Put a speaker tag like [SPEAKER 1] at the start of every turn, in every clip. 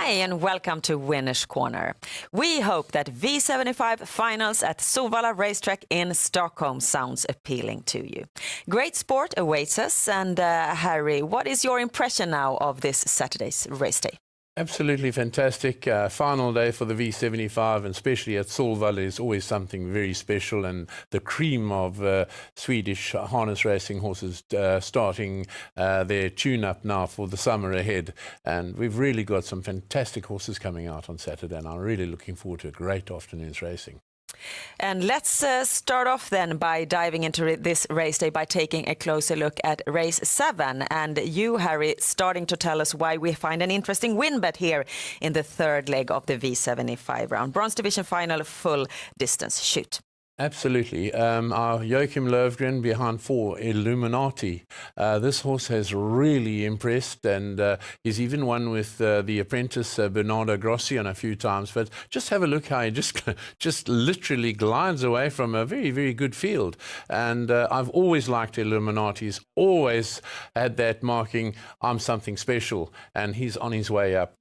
[SPEAKER 1] Hi and welcome to Winners Corner. We hope that V75 finals at Solvalla racetrack in Stockholm sounds appealing to you. Great sport awaits us, and Harry, what is your impression now of this Saturday's race day?
[SPEAKER 2] Absolutely fantastic. Final day for the V75, and especially at Solvalla is always something very special, and the cream of Swedish harness racing horses starting their tune-up now for the summer ahead. And we've really got some fantastic horses coming out on Saturday, and I'm really looking forward to a great afternoon's racing.
[SPEAKER 1] And let's start off then by diving into this race day by taking a closer look at race 7. And you, Harry, starting to tell us why we find an interesting win bet here in the third leg of the V75 round. Bronze Division final, full distance shoot.
[SPEAKER 2] Absolutely. Our Joachim Löfgren behind 4 Illuminati. This horse has really impressed, and he's even won with the apprentice Bernardo Grossi on a few times. But just have a look how he just literally glides away from a very, very good field. And I've always liked Illuminati. He's always had that marking, I'm something special, and he's on his way up.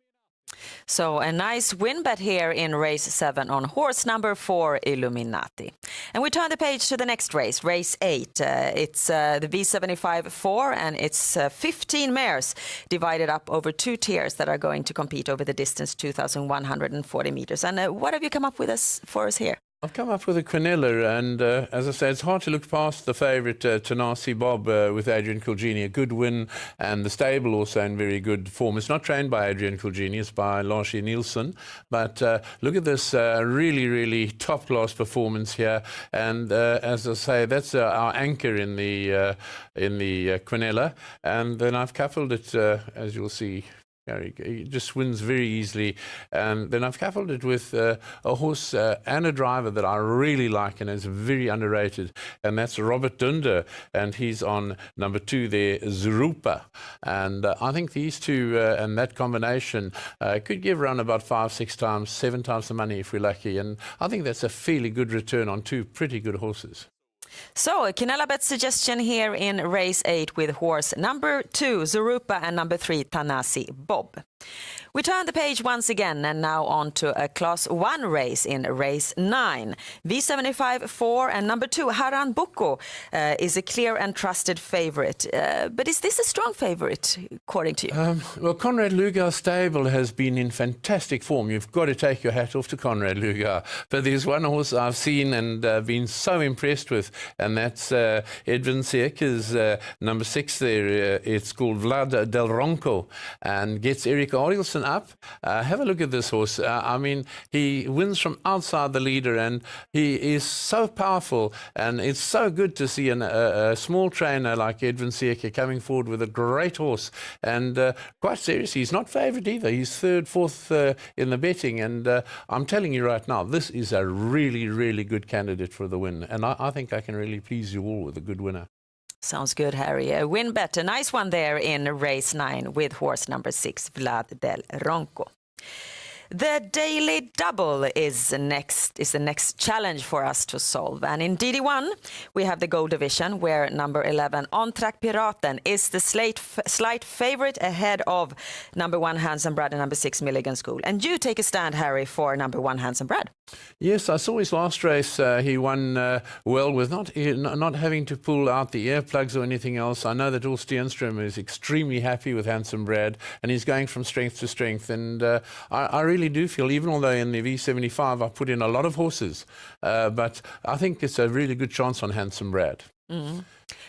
[SPEAKER 1] So a nice win bet here in race 7 on horse number 4, Illuminati. And we turn the page to the next race, race 8. It's the V75 4, and it's 15 mares divided up over 2 tiers that are going to compete over the distance 2,140 meters. And what have you come up with for us here?
[SPEAKER 2] I've come up with a Quinella, and as I said, it's hard to look past the favourite Tanasi Bob with Adrian Kulgini. A good win, and the stable also in very good form. It's not trained by Adrian Kulgini, it's by Lars Nielsen. But look at this really, really top-class performance here. And as I say, that's our anchor in the Quinella. And then I've coupled it, as you'll see. He just wins very easily. And then I've coupled it with a horse and a driver that I really like and is very underrated, and that's Robert Dunder, and he's on number 2 there, Zurupa. And I think these two and that combination could give around about 5, 6 times, 7 times the money if we're lucky, and I think that's a fairly good return on 2 pretty good horses.
[SPEAKER 1] So, a Quinella bet suggestion here in race 8 with horse number 2, Zurupa, and number 3, Tanasi Bob. We turn the page once again, and now on to a Class 1 race in race 9. V75 4 and number 2, Haran Boko, is a clear and trusted favourite. But is this a strong favourite, according to you?
[SPEAKER 2] Well, Conrad Lugar's stable has been in fantastic form. You've got to take your hat off to Conrad Lugar. But there's one horse I've seen and been so impressed with, and that's Edvin Seker's number 6 there. It's called Vlad Del Ronco, and gets Erik Adielsson up. Have a look at this horse. I mean, he wins from outside the leader, and he is so powerful, and it's so good to see a small trainer like Edvin Seker coming forward with a great horse. And quite seriously, he's not favoured either. He's 3rd, 4th in the betting, and I'm telling you right now, this is a really, really good candidate for the win, and I think I can really please you all with a good winner.
[SPEAKER 1] Sounds good, Harry. A win bet, a nice one there in race 9 with horse number 6, Vlad Del Ronco. The daily double is the next challenge for us to solve. And in DD1, we have the gold division, where number 11, On Track Piraten, is the slight favorite ahead of number 1, Handsome Brad, and number 6, Milligan School. And you take a stand, Harry, for number 1, Handsome Brad.
[SPEAKER 2] Yes, I saw his last race. He won well with not having to pull out the earplugs or anything else. I know that Ulf Stenström is extremely happy with Handsome Brad, and he's going from strength to strength. And I really do feel, even although in the V75 I put in a lot of horses, but I think it's a really good chance on Handsome Brad.
[SPEAKER 1] Mm-hmm.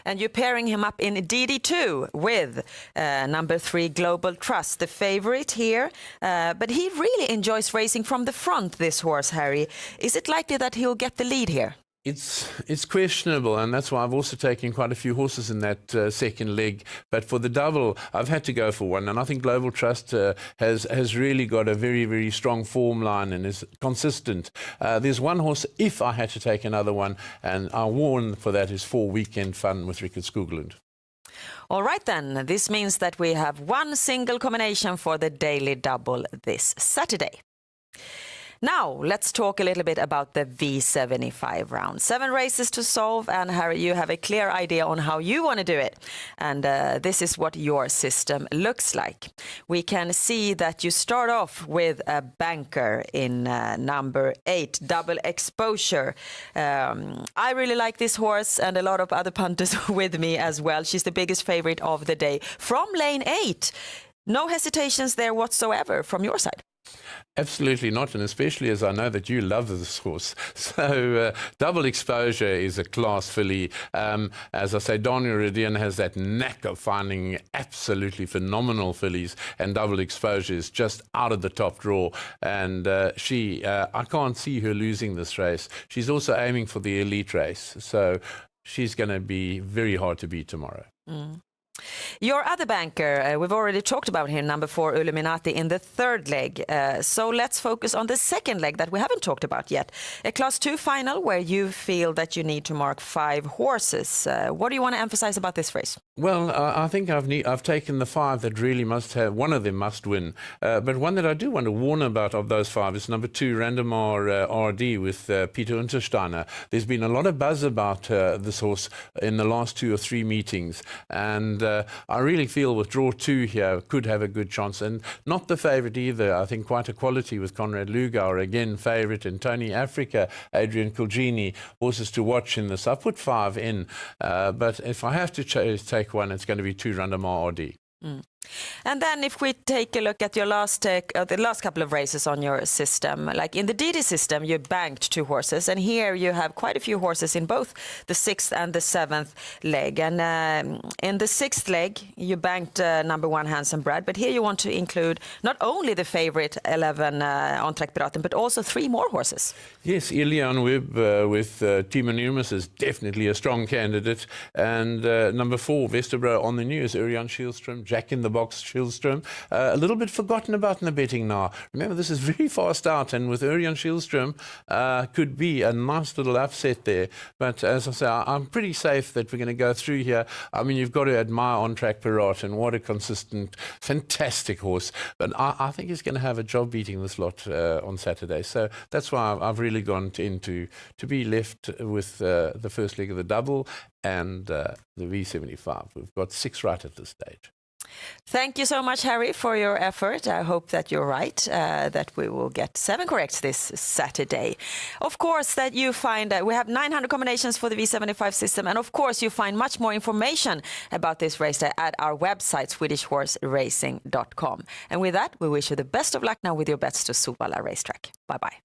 [SPEAKER 1] And you're pairing him up in DD2 with number 3, Global Trust, the favorite here. But he really enjoys racing from the front, this horse, Harry. Is it likely that he'll get the lead here?
[SPEAKER 2] It's questionable, and that's why I've also taken quite a few horses in that second leg. But for the double, I've had to go for one, and I think Global Trust has really got a very, very strong form line and is consistent. There's one horse, if I had to take another one, and I warn for that, is 4 Weekend Fun with Rickard Skoglund.
[SPEAKER 1] All right then, this means that we have one single combination for the daily double this Saturday. Now, let's talk a little bit about the V75 round. 7 races to solve, and Harry, you have a clear idea on how you want to do it. And this is what your system looks like. We can see that you start off with a banker in number 8, Double Exposure. I really like this horse, and a lot of other punters with me as well. She's the biggest favorite of the day from lane 8. No hesitations there whatsoever from your side.
[SPEAKER 2] Absolutely not, and especially as I know that you love this horse. So Double Exposure is a class filly. As I say, Daniel Redian has that knack of finding absolutely phenomenal fillies, and Double Exposure is just out of the top draw. And I can't see her losing this race. She's also aiming for the elite race, so she's going to be very hard to beat tomorrow.
[SPEAKER 1] Your other banker, we've already talked about here, number 4, Illuminati, in the third leg. So let's focus on the second leg that we haven't talked about yet. A Class 2 final where you feel that you need to mark 5 horses. What do you want to emphasize about this race?
[SPEAKER 2] Well, I think I've taken the 5 that really must have, one of them must win. But one that I do want to warn about of those 5 is number 2, Randamar RD with Peter Untersteiner. There's been a lot of buzz about this horse in the last 2 or 3 meetings. And I really feel with draw 2 here could have a good chance, and not the favourite either. I think quite a quality with Conrad Lugauer, again favourite, and Tony Africa, Adrian Kulgini, horses to watch in this. I put 5 in, but if I have to take one, it's going to be 2 Randamar RD.
[SPEAKER 1] And then if we take a look at your the last couple of races on your system, like in the DD system, you banked 2 horses, and here you have quite a few horses in both the 6th and the 7th leg. And in the 6th leg, you banked number 1, Handsome Brad, but here you want to include not only the favorite 11 On Track Piraten, but also 3 more horses.
[SPEAKER 2] Yes, Ilian Webb with Timo Nurmos is definitely a strong candidate, and number 4, Vesterbro on the news, Urian Schilström, Jack in the Box Schilström, a little bit forgotten about in the betting now. Remember, this is very fast out, and with Urian Schilström could be a nice little upset there. But as I say, I'm pretty safe that we're going to go through here. I mean, you've got to admire On Track Piraten. What a consistent, fantastic horse. But I think he's going to have a job beating this lot on Saturday. So that's why I've really gone into to be left with the first leg of the double and the V75. We've got 6 right at this stage.
[SPEAKER 1] Thank you so much, Harry, for your effort. I hope that you're right, that we will get 7 correct this Saturday. Of course, that you find we have 900 combinations for the V75 system, and of course you find much more information about this race at our website, SwedishHorseRacing.com. And with that, we wish you the best of luck now with your bets to Solvalla Racetrack. Bye-bye.